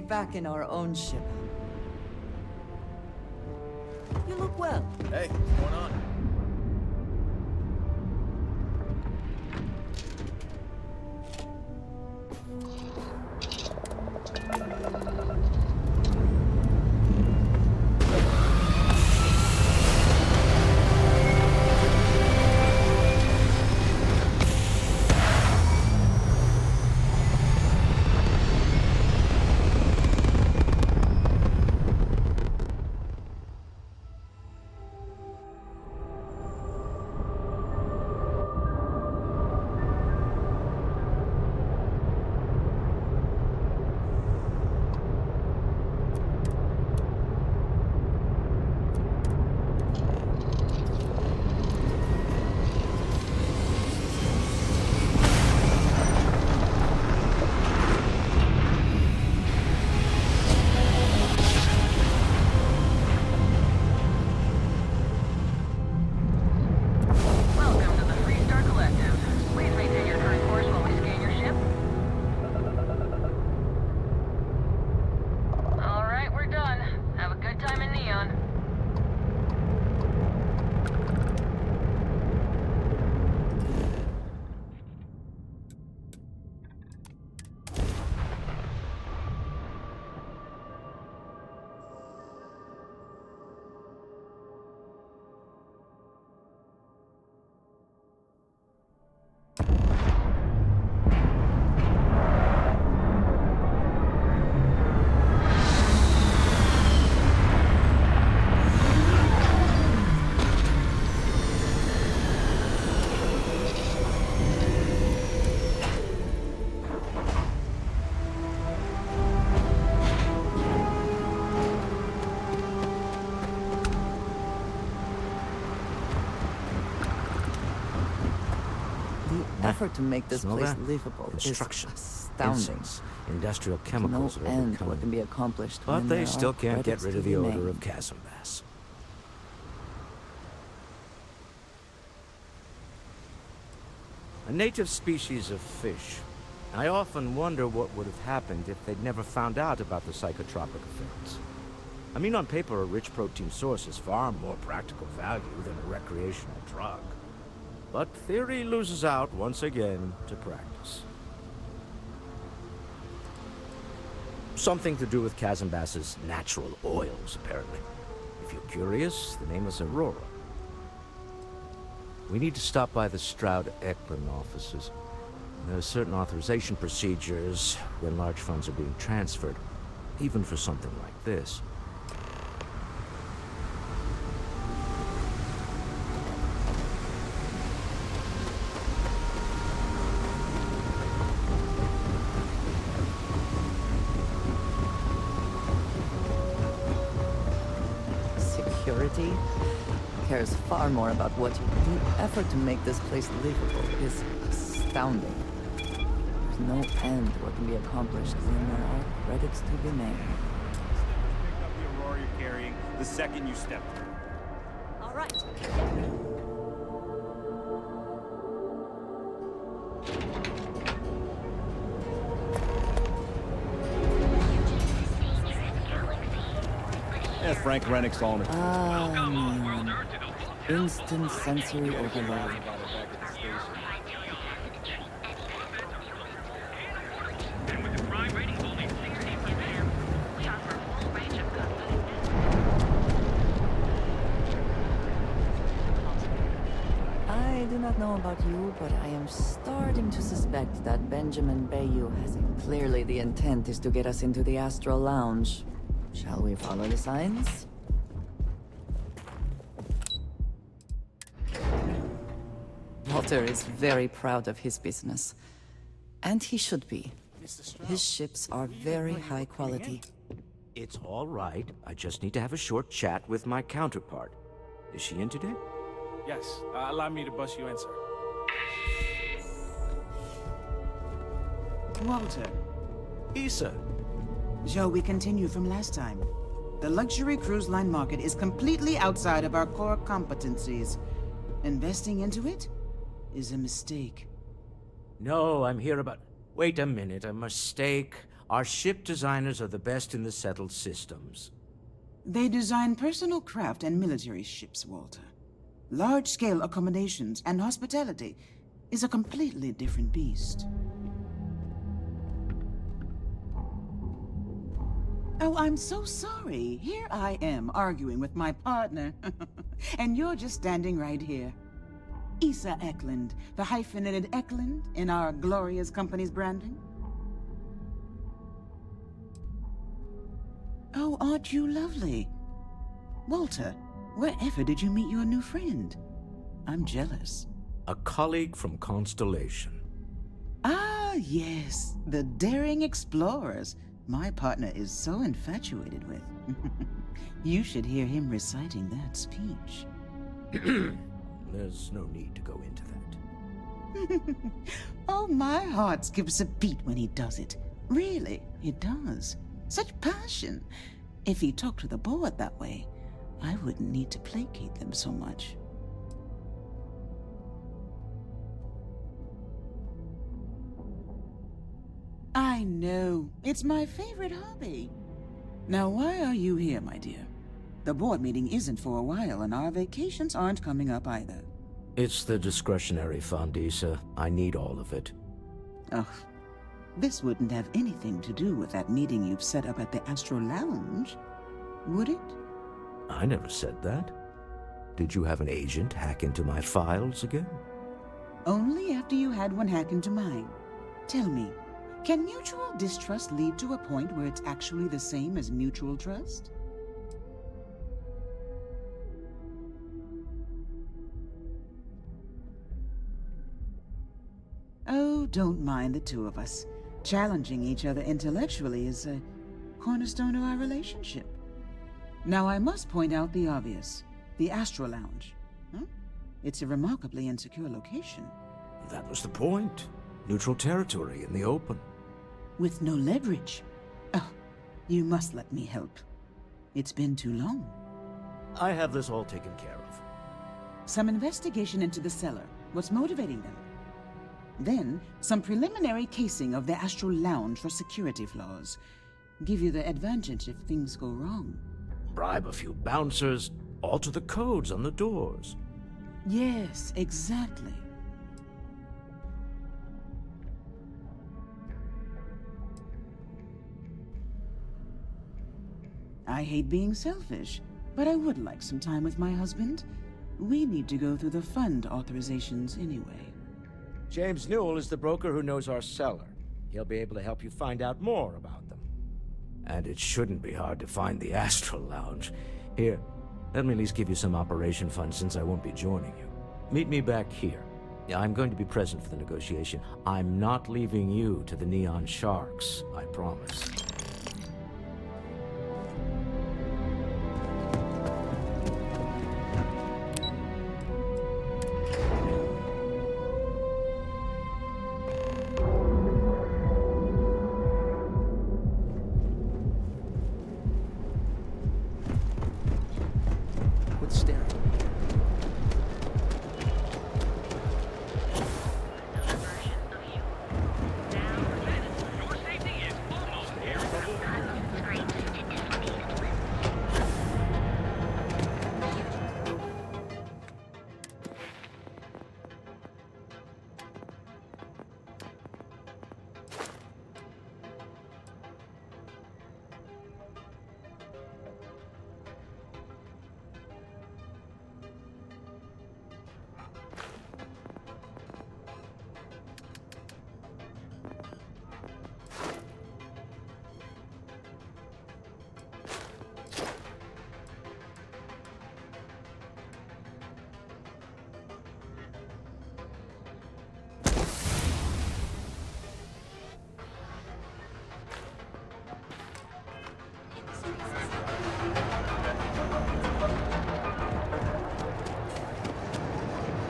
back in our own ship. You look well. Hey, what's going on? The effort to make this Smell place that? livable is Construction, astounding. incense, industrial No chemicals are end becoming... what can be accomplished But when they there still are can't get credits rid to of the be odor made. of chasm bass. A native species of fish. I often wonder what would have happened if they'd never found out about the psychotropic effects. I mean, on paper, a rich protein source is far more practical value than a recreational drug. But theory loses out once again to practice. Something to do with chasm bass's natural oils, apparently. If you're curious, the name is Aurora. We need to stop by the Stroud-Eklund offices. There are certain authorization procedures when large funds are being transferred, even for something like this. Security cares far more about what you... The effort to make this place livable is astounding. There's no end what can be accomplished when there are credits to be made. Pick up the Aurora you're carrying the second you step through. All right. Yeah, Frank Rennick's on it. Man. Instant sensory overload. I do not know about you, but I am starting to suspect that Benjamin Bayou has it. Clearly the intent is to get us into the Astral Lounge. Shall we follow the signs? Walter is very proud of his business. And he should be. His ships are very high quality. It's all right. I just need to have a short chat with my counterpart. Is she in today? Yes, allow me to bust you in, sir. Walter. Issa. Joe, we continue from last time. The luxury cruise line market is completely outside of our core competencies. Investing into it is a mistake. No, I'm here about... Wait a minute, a mistake? Our ship designers are the best in the settled systems. They design personal craft and military ships, Walter. Large-scale accommodations and hospitality is a completely different beast. Oh, I'm so sorry. Here I am arguing with my partner. And you're just standing right here. Issa Eklund, the hyphenated Eklund in our glorious company's branding. Oh, aren't you lovely? Walter, wherever did you meet your new friend? I'm jealous. A colleague from Constellation. Ah, yes, the daring explorers my partner is so infatuated with. You should hear him reciting that speech. There's no need to go into that. Oh, my heart skips a beat when he does it. Really, it does. Such passion. If he talked to the board that way, I wouldn't need to placate them so much. I know. It's my favorite hobby. Now, why are you here, my dear? The board meeting isn't for a while, and our vacations aren't coming up either. It's the discretionary fund, Issa. I need all of it. Ugh. This wouldn't have anything to do with that meeting you've set up at the Astro Lounge, would it? I never said that. Did you have an agent hack into my files again? Only after you had one hack into mine. Tell me, can mutual distrust lead to a point where it's actually the same as mutual trust? Oh, don't mind the two of us. Challenging each other intellectually is a cornerstone of our relationship. Now, I must point out the obvious. The Astro Lounge. Huh? It's a remarkably insecure location. That was the point. Neutral territory in the open. With no leverage. Oh, you must let me help. It's been too long. I have this all taken care of. Some investigation into the cellar. What's motivating them? Then, some preliminary casing of the Astral Lounge for security flaws. Give you the advantage if things go wrong. Bribe a few bouncers, alter the codes on the doors. Yes, exactly. I hate being selfish, but I would like some time with my husband. We need to go through the fund authorizations anyway. James Newell is the broker who knows our cellar. He'll be able to help you find out more about them. And it shouldn't be hard to find the Astral Lounge. Here, let me at least give you some operation funds since I won't be joining you. Meet me back here. I'm going to be present for the negotiation. I'm not leaving you to the Neon Sharks, I promise.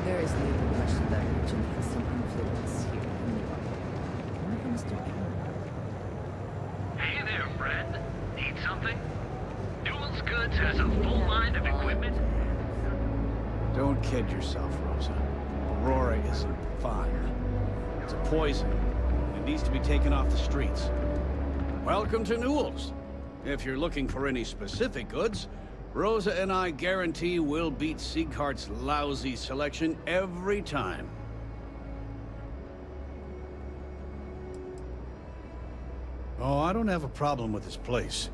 There is little question that region has some influence here in New York. What happens to Hey there, friend. Need something? Newell's Goods has a full line of equipment. Don't kid yourself, Rosa. Aurora isn't fine. It's a poison. It needs to be taken off the streets. Welcome to Newell's. If you're looking for any specific goods, Rosa and I guarantee we'll beat Sieghart's lousy selection every time. Oh, I don't have a problem with this place.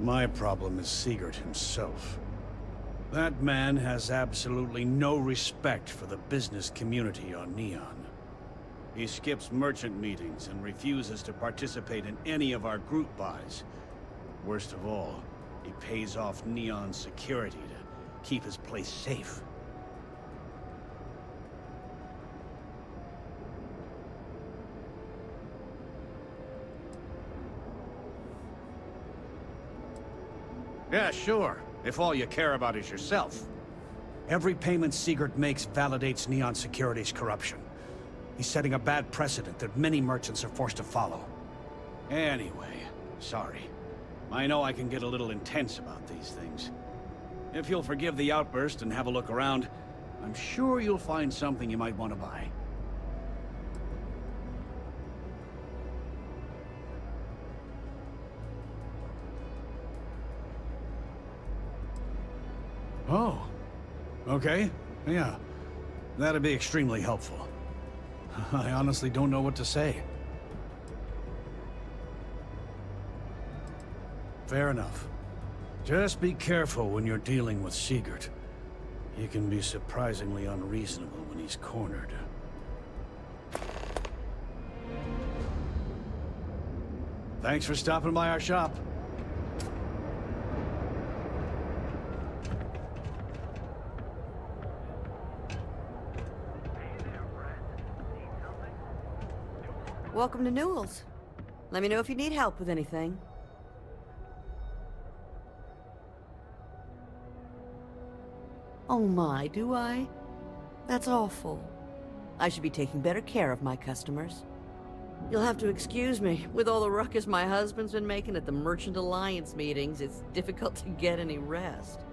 My problem is Siegert himself. That man has absolutely no respect for the business community on Neon. He skips merchant meetings and refuses to participate in any of our group buys. Worst of all, he pays off Neon security to keep his place safe. Yeah, sure. If all you care about is yourself. Every payment Siegert makes validates Neon Security's corruption. He's setting a bad precedent that many merchants are forced to follow. Anyway, sorry. I know I can get a little intense about these things. If you'll forgive the outburst and have a look around, I'm sure you'll find something you might want to buy. Oh. Okay. Yeah. That'd be extremely helpful. I honestly don't know what to say. Fair enough. Just be careful when you're dealing with Siegert. He can be surprisingly unreasonable when he's cornered. Thanks for stopping by our shop. Welcome to Newell's. Let me know if you need help with anything. Oh my, do I? That's awful. I should be taking better care of my customers. You'll have to excuse me. With all the ruckus my husband's been making at the Merchant Alliance meetings, it's difficult to get any rest.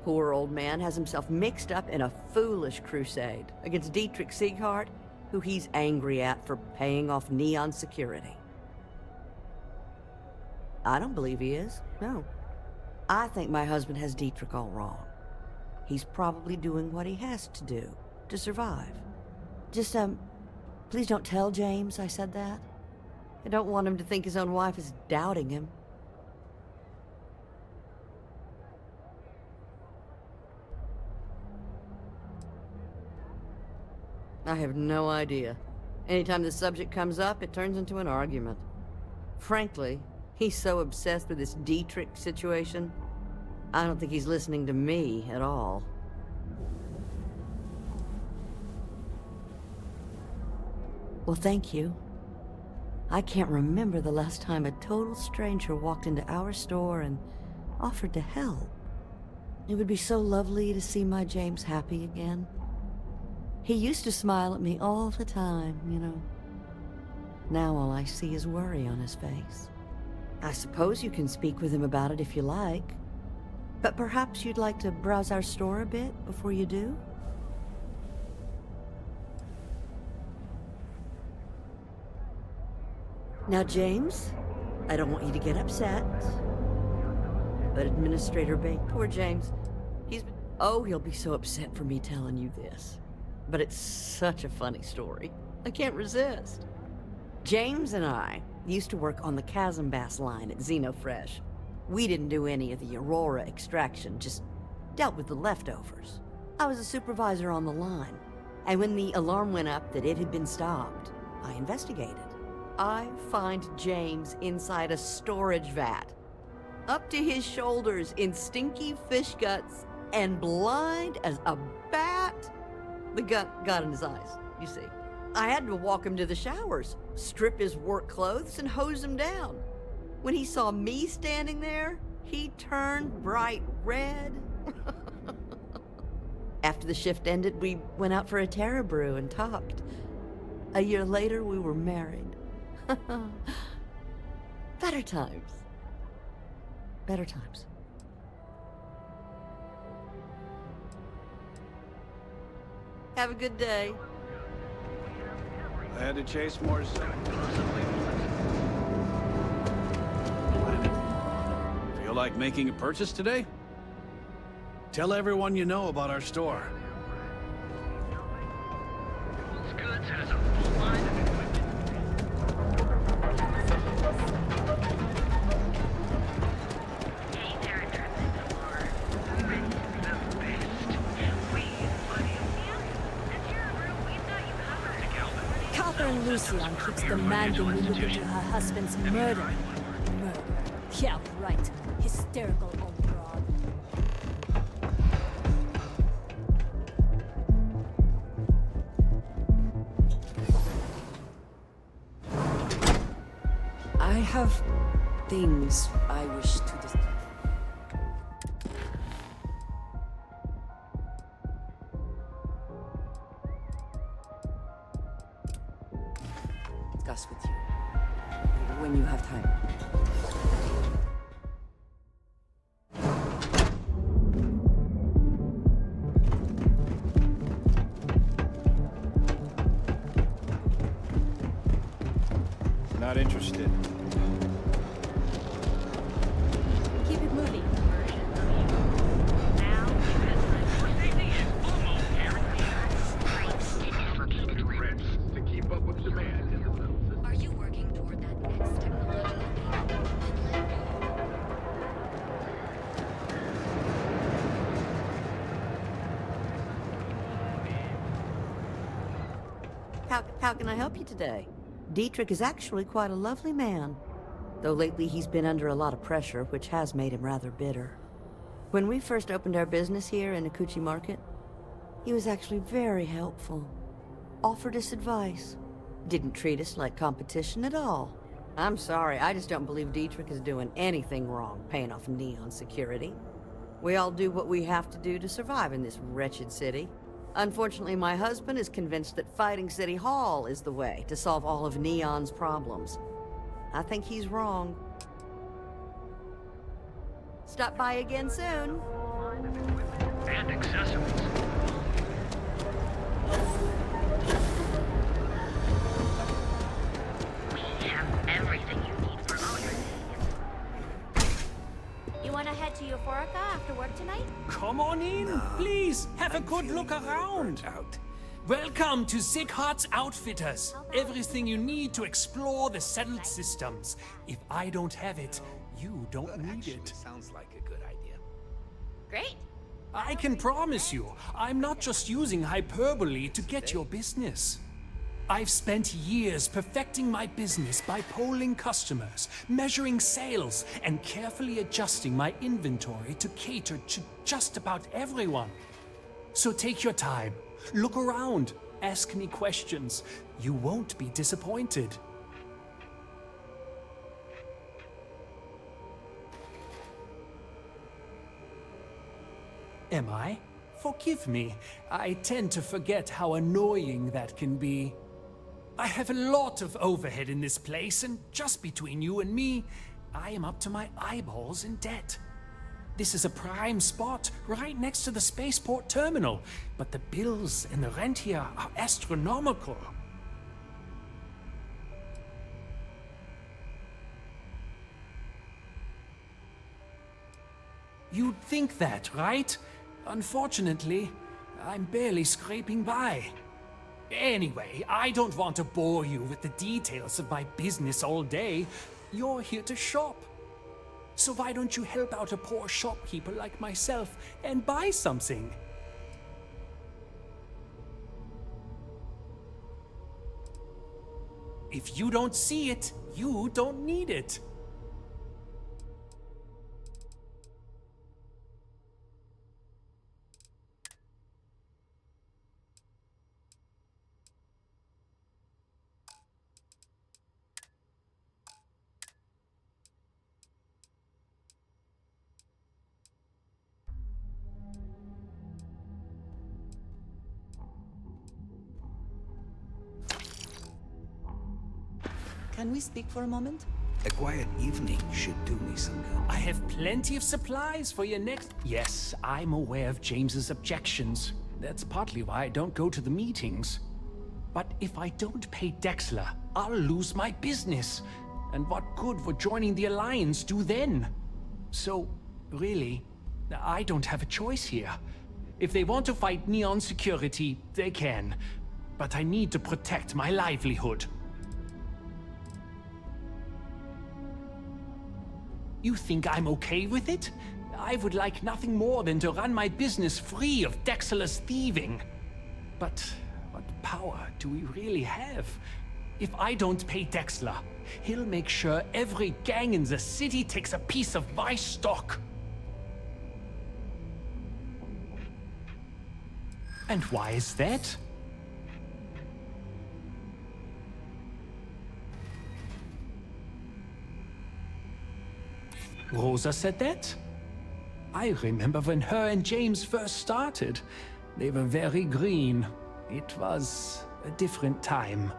Poor old man has himself mixed up in a foolish crusade against Dietrich Sieghart, who he's angry at for paying off Neon security. I don't believe he is, no. I think my husband has Dietrich all wrong. He's probably doing what he has to do to survive. Just, please don't tell James I said that. I don't want him to think his own wife is doubting him. I have no idea. Anytime the subject comes up, it turns into an argument. Frankly, he's so obsessed with this Dietrich situation, I don't think he's listening to me at all. Well, thank you. I can't remember the last time a total stranger walked into our store and offered to help. It would be so lovely to see my James happy again. He used to smile at me all the time, you know. Now all I see is worry on his face. I suppose you can speak with him about it if you like. But perhaps you'd like to browse our store a bit before you do? Now, James, I don't want you to get upset. But Administrator Baker, poor James, he'll be so upset for me telling you this. But it's such a funny story. I can't resist. James and I used to work on the Chasm Bass line at Xenofresh. We didn't do any of the Aurora extraction, just dealt with the leftovers. I was a supervisor on the line, and when the alarm went up that it had been stopped, I investigated. I find James inside a storage vat, up to his shoulders in stinky fish guts and blind as a bat. The gut got in his eyes, you see. I had to walk him to the showers, strip his work clothes, and hose him down. When he saw me standing there, he turned bright red. After the shift ended, we went out for a Terra brew and talked. A year later, we were married. Better times. Better times. Have a good day. I had to chase more. Feel like making a purchase today? Tell everyone you know about our store. Newell's Goods has a full line of equipment. Hey there, intrepid explorer. Ready to be the best. We, buddy, that's your room. We've got you covered. Catherine Lucian keeps demanding we look into her husband's murder. Murder. Yeah, right. Hysterical old broad. I have things I wish to discuss with you when you have time. Not interested. Keep it moving. Now, for safety and almost guaranteed. Threats to keep up with demand in the metal system. Are you working toward that next technological How can I help you today? Dietrich is actually quite a lovely man, though lately he's been under a lot of pressure, which has made him rather bitter. When we first opened our business here in Akuchi Market, he was actually very helpful. Offered us advice. Didn't treat us like competition at all. I'm sorry, I just don't believe Dietrich is doing anything wrong paying off Neon security. We all do what we have to do to survive in this wretched city. Unfortunately, my husband is convinced that fighting City Hall is the way to solve all of Neon's problems. I think he's wrong. Stop by again soon. And accessories. We have everything you need for all your needs. You wanna head to Euphorica after work tonight? Come on in, please. Have a good look around. Welcome to Sick Heart's Outfitters. Everything you need to explore the settled systems. If I don't have it, you don't need it. Sounds like a good idea. Great. I can promise you, I'm not just using hyperbole to get your business. I've spent years perfecting my business by polling customers, measuring sales, and carefully adjusting my inventory to cater to just about everyone. So take your time, look around, ask me questions. You won't be disappointed. Am I? Forgive me. I tend to forget how annoying that can be. I have a lot of overhead in this place, and just between you and me, I am up to my eyeballs in debt. This is a prime spot, right next to the spaceport terminal, but the bills and the rent here are astronomical. You'd think that, right? Unfortunately, I'm barely scraping by. Anyway, I don't want to bore you with the details of my business all day. You're here to shop. So why don't you help out a poor shopkeeper like myself and buy something? If you don't see it, you don't need it. Can we speak for a moment? A quiet evening should do me some good. I have plenty of supplies for your next... Yes, I'm aware of James's objections. That's partly why I don't go to the meetings. But if I don't pay Dexler, I'll lose my business. And what good would joining the Alliance do then? So, really, I don't have a choice here. If they want to fight Neon Security, they can. But I need to protect my livelihood. You think I'm okay with it? I would like nothing more than to run my business free of Dexter's thieving. But what power do we really have? If I don't pay Dexter, he'll make sure every gang in the city takes a piece of my stock. And why is that? Rosa said that? I remember when her and James first started. They were very green. It was a different time.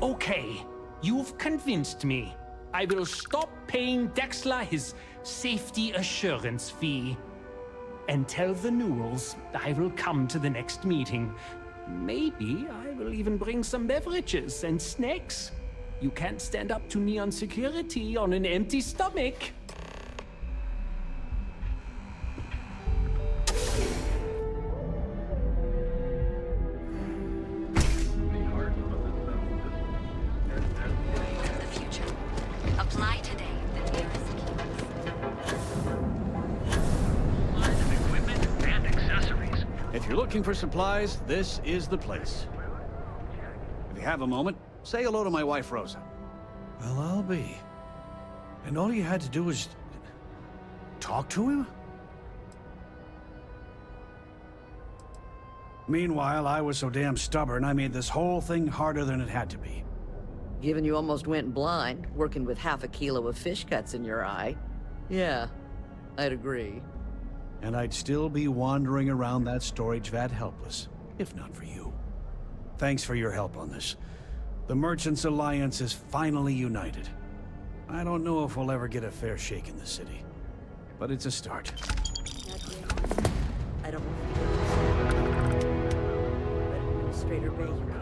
Okay, you've convinced me. I will stop paying Dexter his safety assurance fee. And tell the Newells I will come to the next meeting. Maybe I will even bring some beverages and snacks. You can't stand up to Neon Security on an empty stomach. The future. Apply today. The nearest Line of equipment and accessories. If you're looking for supplies, this is the place. If you have a moment, say hello to my wife, Rosa. Well, I'll be. And all you had to do was talk to him? Meanwhile, I was so damn stubborn, I made this whole thing harder than it had to be. Given you almost went blind, working with half a kilo of fish cuts in your eye. Yeah, I'd agree. And I'd still be wandering around that storage vat helpless, if not for you. Thanks for your help on this. The Merchants Alliance is finally united. I don't know if we'll ever get a fair shake in the city, but it's a start. I don't want to get upset. But Administrator Bay, you